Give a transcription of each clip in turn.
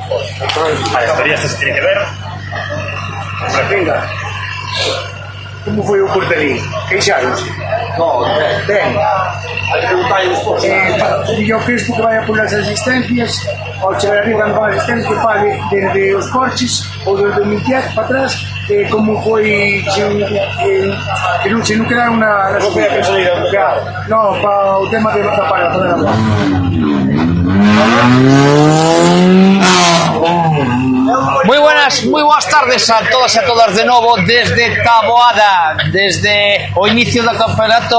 A experiencia se tiene que ver. Venga. Como foi o Portelín? Queixáronse? No, Ben. hai que preguntar aí despois. Yo Crespo que vaya por las asistencias, ao chegar arriba con as asistencias que pague desde os Corches ou desde o 2010 para atrás, como foi que non quedaron na foi a que se diga onde quedaron? No, para o tema de la paga toda la Moi boas tardes a todas e a todas de novo desde Taboada, desde o inicio do campeonato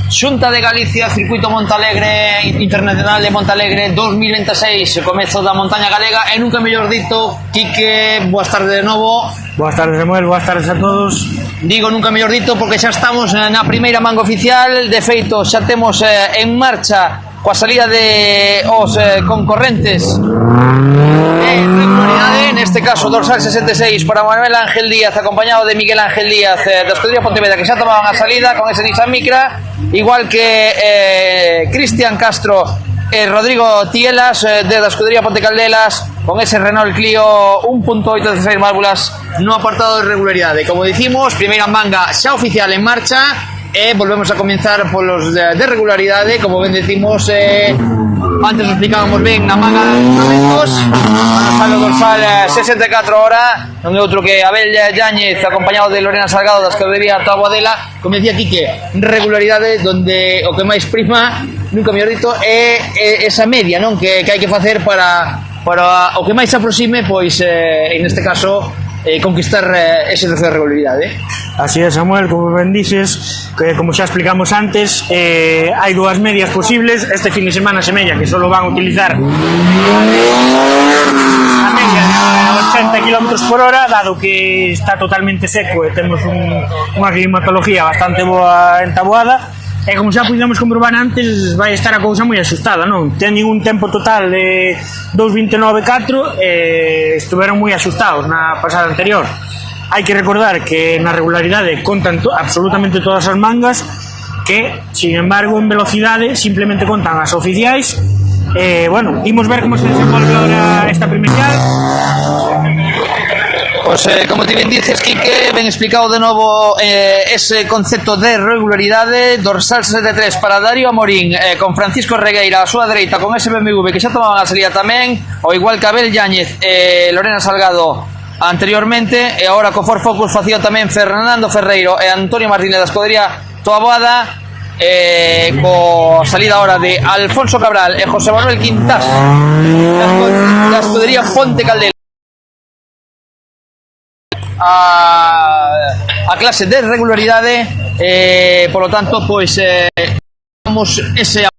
Xunta de Galicia, Circuito Montalegre Internacional de Montalegre 2026, o comezo da montaña galega e nunca mellor dito. Quique, boas tardes de novo. Boas tardes, Samuel, boas tardes a todos. Digo nunca mellor dito porque xa estamos na primeira manga oficial. De feito, xa temos en marcha coa salida de os concorrentes regularidade, neste caso dorsal 66 para Manuel Ángel Díaz, acompañado de Miguel Ángel Díaz da Escudería Pontevedra, que xa tomaban a salida con ese Nissan Micra, igual que Cristian Castro e Rodrigo Tielas da Escudería Ponte Caldelas con ese Renault Clio 1.8 de 16 válvulas no apartado de regularidade. Como dicimos, primeira manga xa oficial en marcha e volvemos a comenzar polos de regularidade, como ben decimos. Antes lo explicábamos ben na manga de fundamentos. Sale o dorsal 64 hora, non é outro que Abel Yáñez, acompañado de Lorena Salgado da Escudería Taboadela. Como decía Quique, regularidade donde o que máis prima, nunca mellor dito, é esa media, non, que hai que facer para o que máis se aproxime, pois en este caso conquistar ese trofeo de regularidade. Así é, Samuel, como ben dices, que como xa explicamos antes, hai dúas medias posibles. Este fin de semana semella que só van a utilizar a media de 80 km por hora, dado que está totalmente seco e temos unha climatología bastante boa en Taboada. E como xa pudemos comprobar antes, vai estar a cousa moi asustada, non? Teñen un tempo total de 2:29.4 e estuveron moi asustados na pasada anterior. Hai que recordar que na regularidade contan absolutamente todas as mangas, que, sin embargo, en velocidade simplemente contan as oficiais. Bueno, imos ver como se desenvolve ahora esta primordial. Pues como te bien dices, Quique, ben explicado de novo ese concepto de regularidade. Dorsal 63 para Darío Amorín, con Francisco Regueira a súa dereita, con ese BMW que xa tomaban a salida tamén, ao igual que Abel Yáñez e Lorena Salgado anteriormente, e agora co Ford Focus facía tamén Fernando Ferreiro e Antonio Martínez da Escudería Taboada, co salida ahora de Alfonso Cabral e José Manuel Quintás da Escudería Ponte Caldelas. A clase de regularidade, polo tanto, pois vamos ese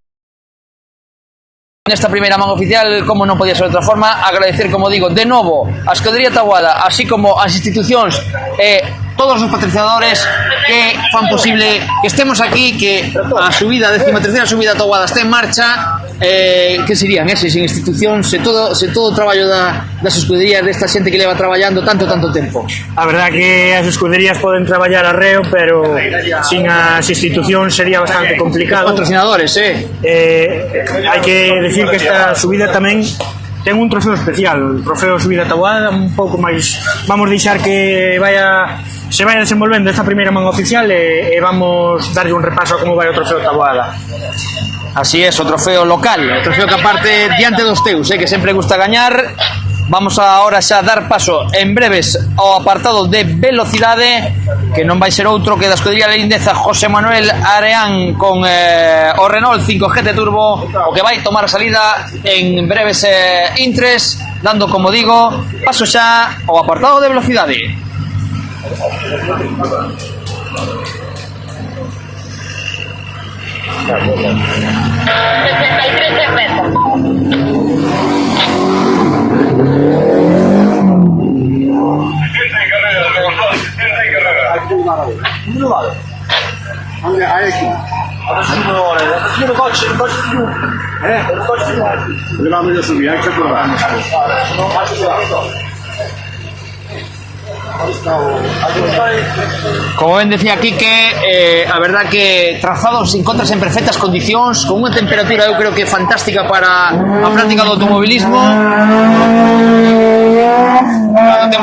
nesta primeira manga oficial, como non podía ser de outra forma. Agradecer, como digo, de novo a Escudería Taboada, así como as institucións e todos os patrocinadores que fan posible que estemos aquí, que a subida, 13ª subida a Taboada está en marcha. Que serían eses sin institucións, se todo o traballo das escuderías, desta xente que leva traballando tanto tempo? A verdad que as escuderías poden traballar arreo, pero sin as institucións sería bastante complicado. Patrocinadores, hai que decir que esta subida tamén ten un trofeo especial, o trofeo subida Taboada, un pouco máis. Vamos deixar que se vaya desenvolvendo esta primeira manga oficial e vamos darlle un repaso a como vai o trofeo Taboada. Así es, o trofeo local, o trofeo que aparte diante dos teus, que sempre gusta gañar. Vamos ahora xa dar paso en breves ao apartado de velocidade, que non vai ser outro que da Escudería Lindeza José Manuel Areán con o Renault 5 GT Turbo, o que vai tomar a salida en breves intres, dando, como digo, paso xa ao apartado de velocidade. Como ben decía Quique, a verdad que trazados encontras en perfectas condicións, con unha temperatura eu creo que fantástica para a práctica do automobilismo.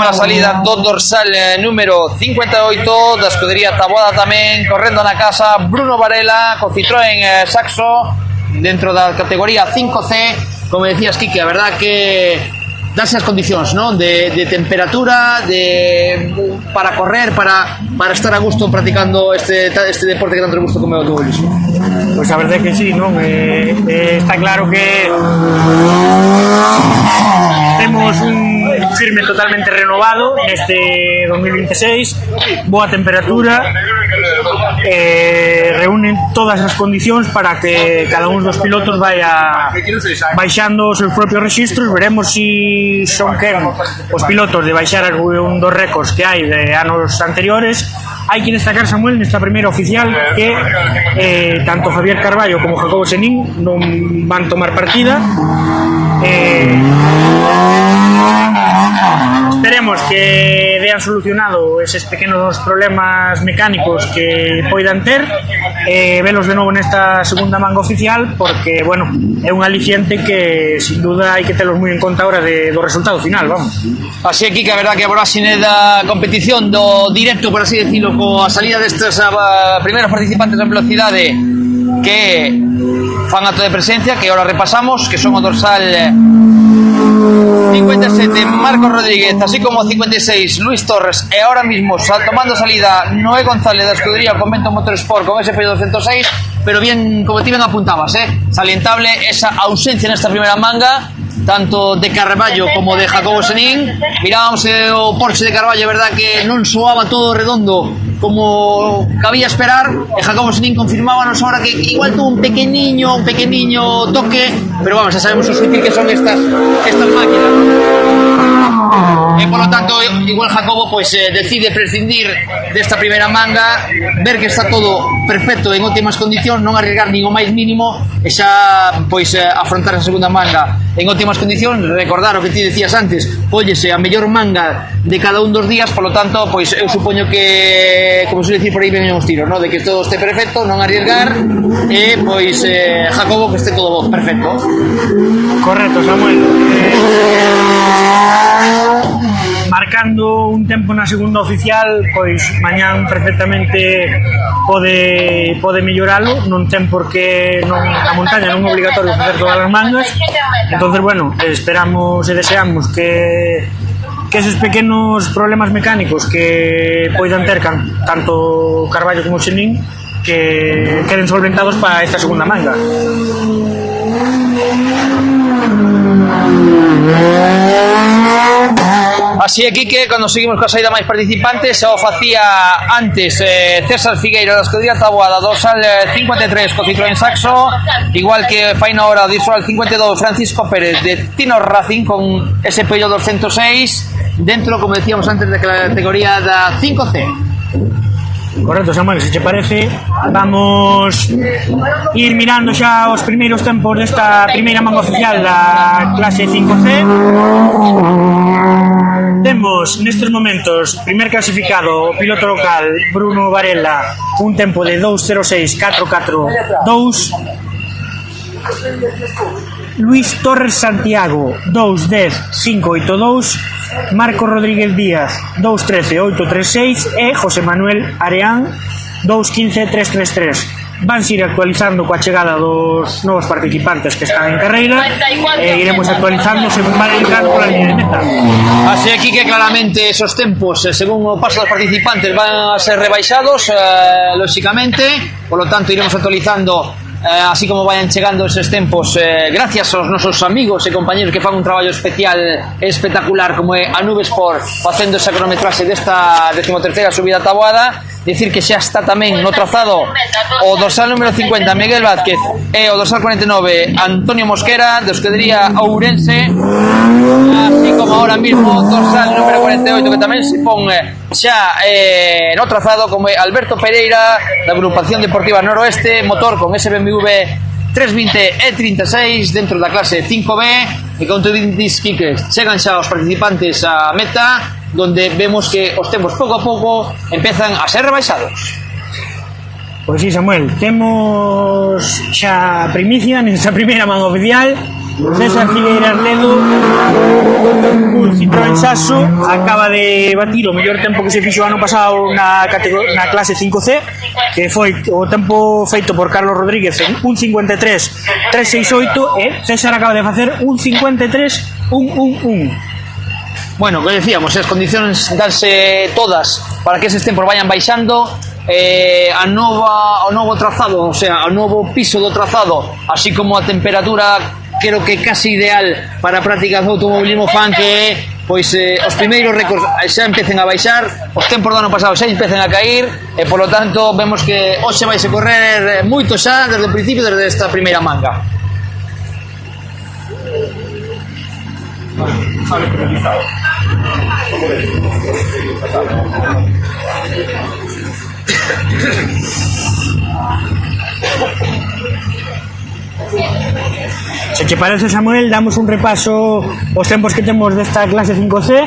a salida do dorsal número 58 da escudería Taboada tamén, correndo na casa Bruno Varela co Citroën Saxo dentro da categoría 5C. Como decías, Quique, a verdad que darse as condicións, non? De temperatura, para correr, para estar a gusto practicando este deporte que tanto gusto como é o automobilismo. Pois a verdade é que sí, non? Está claro que temos un firme totalmente renovado neste 2026, boa temperatura, reúnen todas as condicións para que cada un dos pilotos vaya baixando os seus propios registros. Veremos si son quen os pilotos de baixar un dos récords que hai de anos anteriores. Hai que destacar, Samuel, nesta primeira oficial que tanto Javier Carballo como Jacobo Senín non van tomar partida. Esperemos que dean solucionado eses pequenos problemas mecánicos que poidan ter, velos de novo nesta segunda manga oficial, porque, bueno, é un aliciente que sin duda hai que telos moi en conta a hora do resultado final, vamos. Así aquí que a verdad que a voráxine da competición do directo, por así decirlo, coa salida destes primeiros participantes en velocidade que fan acto de presencia, que ahora repasamos, que son o dorsal 57 Marcos Rodríguez, así como 56 Luis Torres, e ahora mismo tomando salida Noé González da escudería Convento Motorsport con SP206, pero bien, como te ben apuntabas, salientable esa ausencia nesta primeira manga, tanto de Carballo como de Jacobo Senín. Mirábamos o Porsche de Carballo, verdad que non soaba todo redondo como cabía esperar, e Jacobo Senín confirmábanos ahora que igual tuvo un pequeniño toque, pero vamos, ya sabemos o sutil que son estas máquinas, ¿no? Por lo tanto, igual Jacobo pues decide prescindir desta primeira manga, ver que está todo perfecto, en óptimas condicións, non arriesgar nin o máis mínimo, e xa pois afrontar a segunda manga en óptimas condicións. Recordar o que ti decías antes, póllese a mellor manga de cada un dos días, por lo tanto, pois eu supoño que, como se decir por aí, ven os tiros, ¿no? De que todo este perfecto, non arriesgar, e pois Jacobo que este todo perfecto. Correcto, Samuel. Marcando un tempo na segunda oficial, pois mañán perfectamente pode melloralo, non ten por que a montaña non é obligatorio facer todas as mangas. Entonces, bueno, esperamos e deseamos que esos pequenos problemas mecánicos que poidan ter tanto Carballo como Xenín que queden solventados para esta segunda manga. Así aquí que cando seguimos coa saída máis participantes, o facía antes César Figueira da escudería Taboada, dorsal 53 co Citroën Saxo, igual que fai na hora dorsal 52 Francisco Pérez de Tino Racing con ese Peugeot 206 dentro, como decíamos antes, de la categoría da 5C. Correcto, Samuel, se te parece, vamos ir mirando xa os primeiros tempos desta primeira manga oficial da clase 5C. Temos nestes momentos primer clasificado o piloto local Bruno Varela, un tempo de 2.06.442. Luis Torres Santiago 2.10.582, Marco Rodríguez Díaz 2.13.836 e José Manuel Areán 2.15.333. Vanse ir actualizando coa chegada dos novos participantes que están en carreira e iremos actualizando según van entrando pola línea de meta. Así aquí que claramente esos tempos, según o paso dos participantes, van a ser rebaixados, lógicamente, por lo tanto iremos actualizando así como vayan chegando esos tempos, gracias aos nosos amigos e compañeros que fan un traballo especial e espectacular como é a Nube Sport facendo esa cronometraxe desta 13ª subida Taboada. Decir que xa está tamén no trazado o dorsal número 50 Miguel Vázquez e o dorsal 49 Antonio Mosquera de escudería Ourense, así como ahora mismo dorsal número 48 que tamén se pon xa no trazado como é Alberto Pereira da agrupación deportiva Noroeste Motor con ese BMW 320 E36 dentro da clase 5B, e con todo que chegan xa os participantes a meta, donde vemos que os tempos pouco a pouco empezan a ser rebaixados. Pois sí, Samuel, temos xa primicia nesta primeira manga oficial. César Figueira Arledo, un Citroën Sasso acaba de batir o mellor tempo que se fixo ano pasado na clase 5C, que foi o tempo feito por Carlos Rodríguez en 1.53.368 e César acaba de facer 1.53.111. Bueno, que decíamos, as condicións danse todas para que eses tempos vayan baixando. O novo trazado, o sea, o novo piso do trazado, así como a temperatura, creo que casi ideal para a práctica do automobilismo fan, que é pois os primeiros récords xa empecen a baixar, os tempos do ano pasado xa empecen a cair, e por lo tanto vemos que hoxe vai se correr moito xa desde o principio, desde esta primeira manga. Se te parece, Samuel, damos un repaso aos tempos que temos desta clase 5C.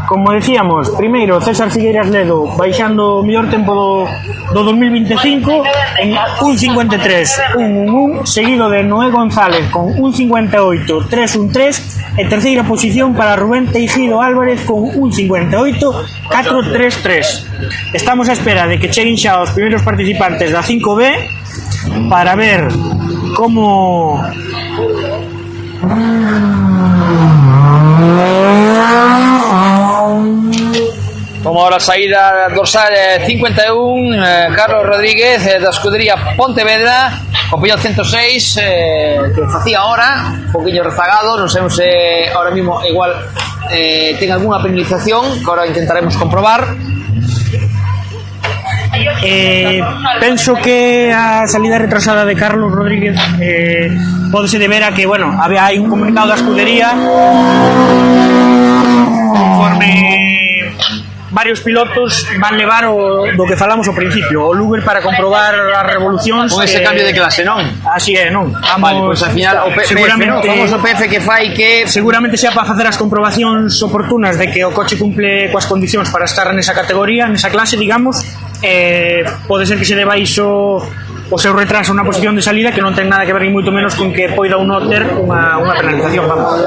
Como decíamos, primeiro César Figueiras Ledo baixando o mellor tempo do 2025 en 1.53.111, seguido de Noé González con 1.58.313, e terceira posición para Rubén Teijido Álvarez con 1.58.433. Estamos á espera de que cheguen xa os primeiros participantes da 5B para ver como ahora saída dorsal 51, Carlos Rodríguez da escudería Pontevedra, compañero 106, que facía ahora un poquinho rezagado, non sei se ahora mismo igual ten algunha penalización que ahora intentaremos comprobar. Penso que a salida retrasada de Carlos Rodríguez pódese deber a que, bueno, hai un comunicado da escudería conforme varios pilotos van levar o do que falamos ao principio, o Luger para comprobar as revolucións con ese cambio de clase, non? Así é, non? Vamos, vale, pois al final o seguramente, PF, ¿no? Famoso PF que fai que seguramente sea para facer as comprobacións oportunas de que o coche cumple coas condicións para estar nesa categoría, nesa clase, digamos. Pode ser que se deba iso o seu retraso na posición de salida, que non ten nada que ver ni moito menos con que poida ou non ter unha penalización, vamos.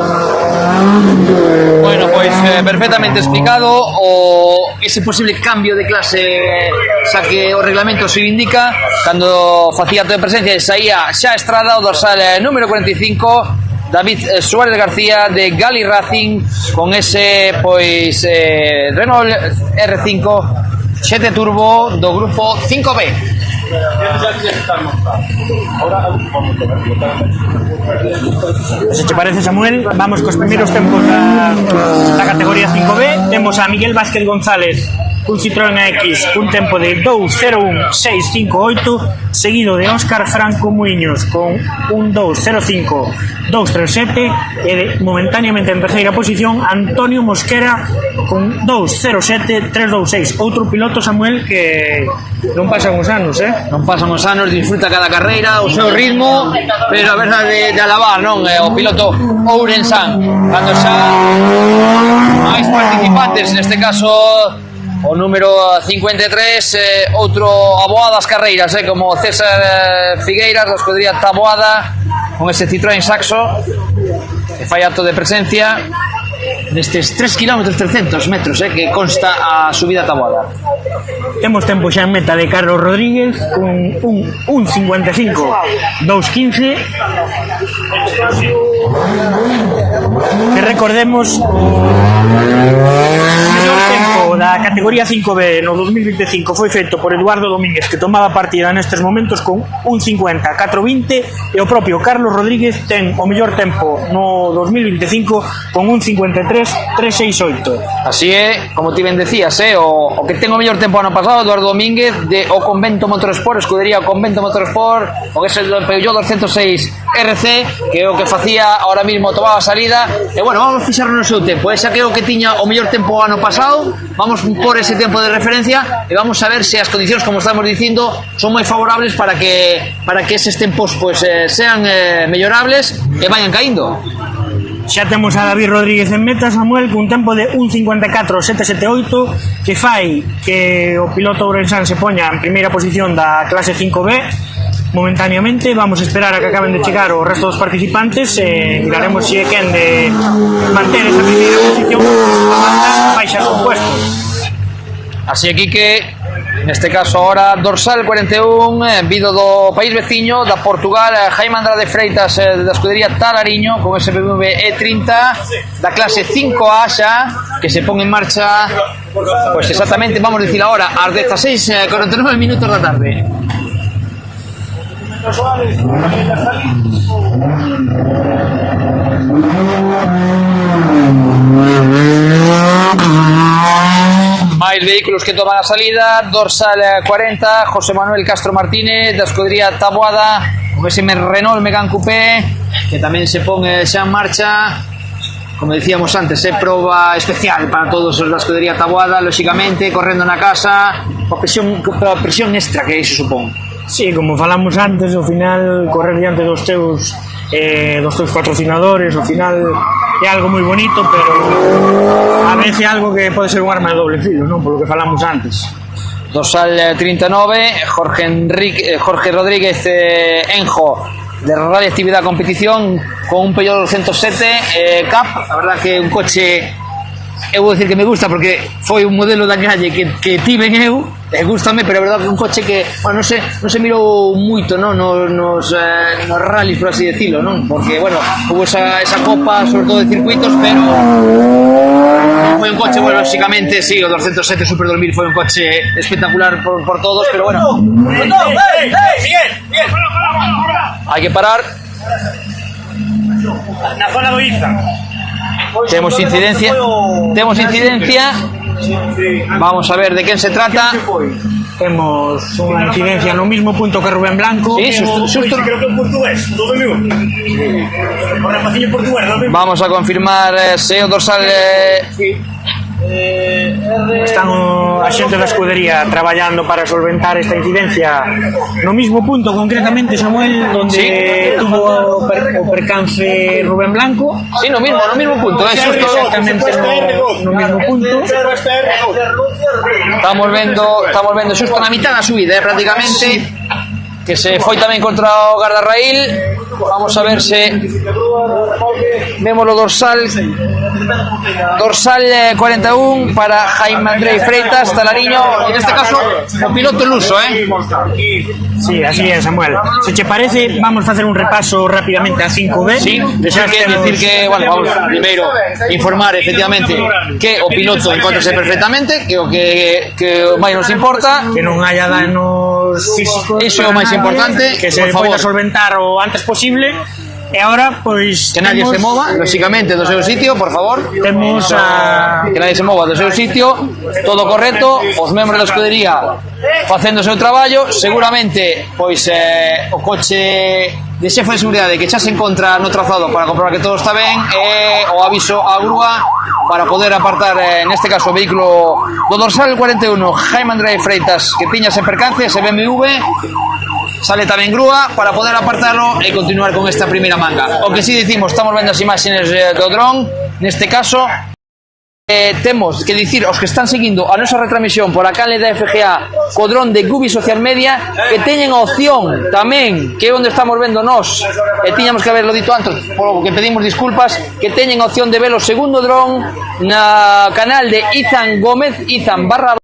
Bueno, pois perfectamente explicado ese posible cambio de clase, xa que o reglamento se indica cando facía a presencia e saía xa Estrada, o dorsal número 45, David Suárez García de Gali Racing, con ese pois Renault R5 7 Turbo do grupo 5B. Se te parece, Samuel, vamos cos primeiros tempos da categoría 5B. Temos a Miguel Vázquez González cun Citroën AX cun tempo de 2.01.658, seguido de Óscar Franco Muiños con un 2.05.237, e momentáneamente en terceira posición Antonio Mosquera con 2.07.326. Outro piloto, Samuel, que non pasan os anos, non pasan os anos, disfruta cada carreira o seu ritmo, pero a verdade de alabar, non? O piloto Ourensán, cando xa máis participantes, neste caso o número 53, outro aboa das carreiras, como César Figueiras da escudería Taboada, con ese Citroën Saxo, que fai acto de presencia nestes 3 km 300 metros, que consta a subida a Taboada. Temos tempo xa en meta de Carlos Rodríguez con un 1.55.215, que recordemos o mellor tempo da categoría 5B no 2025 foi feito por Eduardo Domínguez, que tomaba partida nestes momentos con un 50.420, e o propio Carlos Rodríguez ten o mellor tempo no 2025 con un 53.368. Así é, como ti ben decías, o que ten o mellor tempo ano pasado, Eduardo Domínguez, de o Convento Motorsport, escudería o Convento Motorsport, o que é o Peugeot 206 RC, que é o que facía ahora mismo, tomaba salida. E bueno, vamos a fixarnos no seu tempo, xa que é o que tiña o mellor tempo ano pasado, vamos por ese tempo de referencia e vamos a ver se as condicións, como estamos dicindo, son moi favorables para que eses tempos pues, sean mellorables e vayan caíndo. Xa temos a David Rodríguez en meta, Samuel, cun tempo de 1:54.778, que fai que o piloto ourensán se poña en primeira posición da clase 5B momentáneamente. Vamos a esperar a que acaben de chegar o resto dos participantes e miraremos se é quen de manter esa primeira posición a baixar compuestos. Así aquí que neste caso ahora dorsal 41 vido do país veciño da Portugal, Jaime Andrade Freitas da escudería Talariño con ese BMW E30 da clase 5A xa que se pon en marcha pues exactamente, vamos a decir ahora ás 16:49 minutos da tarde. Máis vehículos que toman a salida. Dorsal 40 José Manuel Castro Martínez da escudería Taboada con ese Renault Megane Coupé que tamén se pon xa en marcha. Como decíamos antes, é proba especial para todos os da escudería Taboada, lógicamente correndo na casa coa presión extra que iso supón. Sí, como falamos antes, ao final correr diante dos teus patrocinadores, ao final é algo moi bonito, pero a veces é algo que pode ser un arma de doble filo, non? Polo que falamos antes. Dorsal 39 Jorge Rodríguez Enjo de Radioactividad Competición con un Peugeot 207 Cap. A verdad que un coche, eu vou dicir que me gusta porque foi un modelo da calle que tiven eu e gustame, pero a verdade que un coche que, bueno, non se mirou moito, non, nos rallies, por así decirlo, non? Porque, bueno, hubo esa copa, sobre todo de circuitos, pero foi un coche, bueno, lógicamente, sí, o 207 Super 2000 foi un coche espectacular por todos, pero bueno. Hai que parar. Na zona do Iza. Temos incidencia. Vamos a ver de quen se trata. Temos unha incidencia no mismo punto que Rubén Blanco. Sí, Xusto creo que é portugués, todo meu. O rapaciño portugués, non? Vamos a confirmar se o dorsal Están a xente da escudería traballando para solventar esta incidencia no mismo punto, concretamente, Samuel, donde tuvo o percance Rubén Blanco. Sí, no mismo punto, Exactamente no mismo punto. Estamos vendo xusto na mitad da subida, prácticamente, que se foi tamén contra o guardarraíl. Vamos a ver se vemos o dorsal 41 para Jaime André Freitas Talariño, en este caso o piloto luso, Sí, así é, Samuel. Se che parece, vamos a facer un repaso rapidamente a 5B. Sí, decir que, bueno, vamos primeiro informar efectivamente que o piloto encontrase perfectamente, que o que o máis nos importa, que non haya danos físicos, iso é o máis importante, que se poida solventar o antes posible. E agora, pois, que nadie se mova, lógicamente, do seu sitio, por favor. Temos que nadie se mova do seu sitio, todo correcto, os membros da escudería facendo o seu traballo, seguramente, pois, o coche de xefe de seguridade que xa se encontra no trazado para comprobar que todo está ben, e o aviso á grúa para poder apartar, neste caso, o vehículo do dorsal 41 Jaime André Freitas, que tiña ese percance, ese BMW. Sale tamén grúa para poder apartarlo e continuar con esta primeira manga. O que si dicimos, estamos vendo as imaxes do dron, neste caso temos que dicir aos que están seguindo a nosa retransmisión por a canle da FGA co dron de Gubi Social Media que teñen a opción tamén, que é onde estamos vendo nós, e tiñamos que haberlo dito antes, polo que pedimos disculpas, que teñen a opción de ver o segundo dron na canal de Izan Gómez, Izan /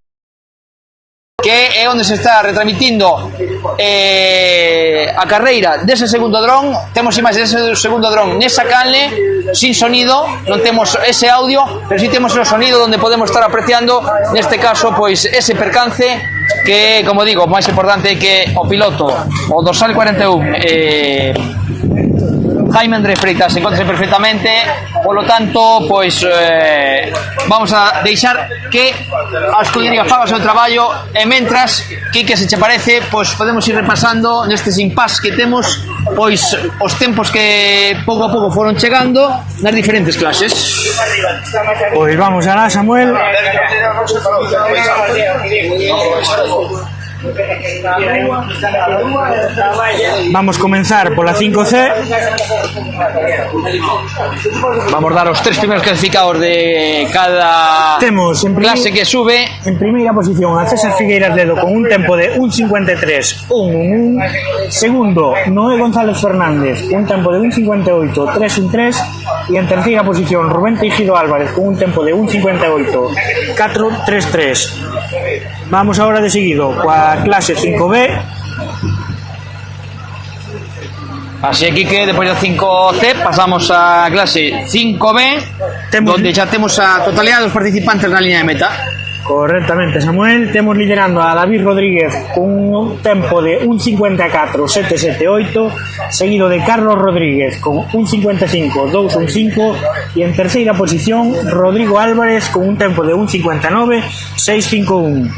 que é onde se está retransmitindo a carreira dese segundo dron. Temos imaxes dese segundo dron nesa canle, sin sonido, non temos ese audio, pero si temos o sonido onde podemos estar apreciando, neste caso, pois, ese percance que, como digo, o máis importante é que o piloto, o dorsal 41, Jaime André Freitas, se encontra perfectamente. Polo tanto, pois vamos a deixar que a escudería faga o seu traballo e mentras, que se che parece, pois podemos ir repasando nestes impasse que temos, pois os tempos que pouco a pouco foron chegando nas diferentes clases. Pois vamos alá, Samuel. Vamos comenzar pola 5C. Vamos dar os tres primeros clasificados de cada Temos en clase que sube. En primeira posición a César Figueiras Ledo con un tempo de 1.53, 1.1. Segundo, Noé González Fernández, un tempo de 1.58, 3.13. Y en terceira posición, Rubén Teijido Álvarez con un tempo de 1.58, 4.33. Vamos ahora de seguido coa clase 5B. Así aquí que despois da 5C pasamos a clase 5B, donde xa temos a totalidade dos participantes na liña de meta. Correctamente, Samuel. Temos liderando a David Rodríguez con un tempo de 1.54, 7.78, seguido de Carlos Rodríguez con 1.55, 2.15, y en terceira posición Rodrigo Álvarez con un tempo de 1.59, 6.51.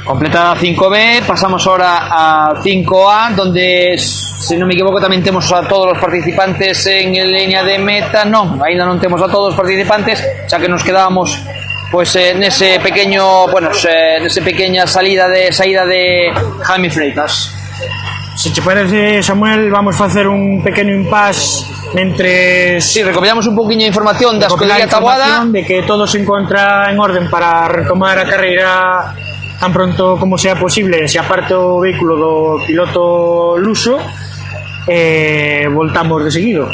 Completada a 5B, pasamos ahora a 5A, donde, se non me equivoco, tamén temos a todos os participantes en liña de meta. Non, ainda non temos a todos os participantes, xa que nos quedábamos pois nese pequeño, nese pequeña saída de Jaime Freitas. Se che parece, Samuel, vamos facer un pequeno impasse mentre recopilamos un poquinho de información da escudería Taboada, de que todo se encontra en orden para retomar a carreira tan pronto como sea posible, se aparte o vehículo do piloto luso. Voltamos de seguido.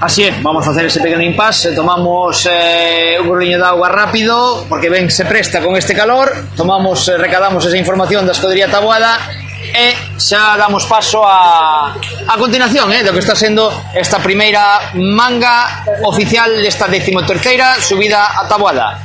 Así é, vamos a hacer ese pequeno impasse, tomamos un gorriño de agua rápido, porque ben se presta con este calor, recadamos esa información da escudería Taboada e xa damos paso a continuación do que está sendo esta primeira manga oficial desta 13ª subida a Taboada.